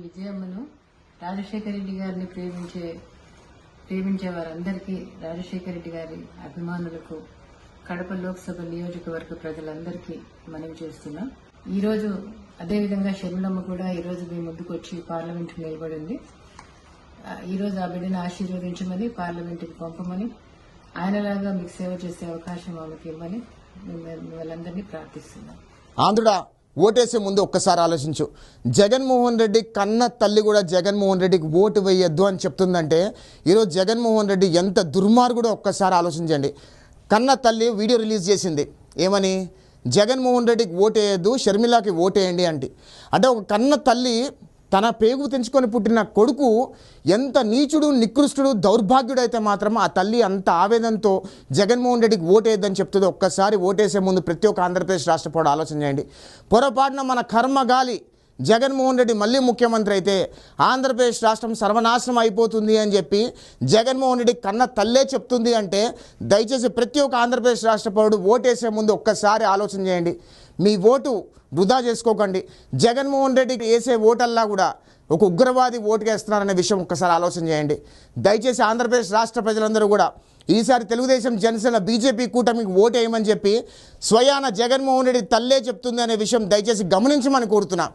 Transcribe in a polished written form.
విజయమ్మను రాజశేఖర రెడ్డి గారిని ప్రేమించే వారందరికీ, రాజశేఖర రెడ్డి గారి అభిమానులకు, కడప లోక్సభ నియోజకవర్గ ప్రజలందరికీ మనవి చేస్తున్నాం. ఈరోజు అదేవిధంగా షర్మిలమ్మ కూడా ఈరోజు మీ ముందుకు వచ్చి పార్లమెంట్కి నిలబడింది. ఈరోజు ఆ బిడ్డను ఆశీర్వదించమని, పార్లమెంటుకి పంపమని, ఆయనలాగా మీకు సేవ చేసే అవకాశం ఆమెకి ఇవ్వమని వాళ్ళందరినీ ప్రార్థిస్తున్నాం. ఆంధ్రుడా, ఓటేసే ముందు ఒక్కసారి ఆలోచించు. జగన్మోహన్ రెడ్డి కన్న తల్లి కూడా జగన్మోహన్ రెడ్డికి ఓటు వేయొద్దు అని చెప్తుందంటే ఈరోజు జగన్మోహన్ రెడ్డి ఎంత దుర్మార్గుడో ఒక్కసారి ఆలోచించండి. కన్న తల్లి వీడియో రిలీజ్ చేసింది. ఏమని? జగన్మోహన్ రెడ్డికి ఓటేయద్దు, షర్మిలాకి ఓటేయండి అంటే ఒక కన్న తల్లి తన పేగు తెంచుకొని పుట్టిన కొడుకు ఎంత నీచుడు, నికృష్టుడు, దౌర్భాగ్యుడైతే మాత్రం ఆ తల్లి అంత ఆవేదనతో జగన్మోహన్ రెడ్డికి ఓటేయద్దని చెప్తుందో ఒక్కసారి ఓటేసే ముందు ప్రతి ఒక్క ఆంధ్రప్రదేశ్ రాష్ట్ర పౌరుడు ఆలోచన చేయండి. పొరపాటున మన కర్మగాలి జగన్మోహన్ రెడ్డి మళ్ళీ ముఖ్యమంత్రి అయితే ఆంధ్రప్రదేశ్ రాష్ట్రం సర్వనాశనం అయిపోతుంది అని చెప్పి జగన్మోహన్ రెడ్డి కన్న తల్లే చెప్తుంది అంటే దయచేసి ప్రతి ఒక్క ఆంధ్రప్రదేశ్ రాష్ట్ర పౌరుడు ఓటేసే ముందు ఒక్కసారి ఆలోచన చేయండి. మీ ఓటు వృధా చేసుకోకండి. జగన్మోహన్ రెడ్డికి వేసే ఓటల్లా కూడా ఒక ఉగ్రవాది ఓటుకేస్తున్నారనే విషయం ఒక్కసారి ఆలోచన చేయండి. దయచేసి ఆంధ్రప్రదేశ్ రాష్ట్ర ప్రజలందరూ కూడా ఈసారి తెలుగుదేశం, జనసేన, బీజేపీ కూటమికి ఓటేయమని చెప్పి స్వయాన జగన్మోహన్ రెడ్డి తల్లే చెప్తుంది అనే విషయం దయచేసి గమనించమని కోరుతున్నా.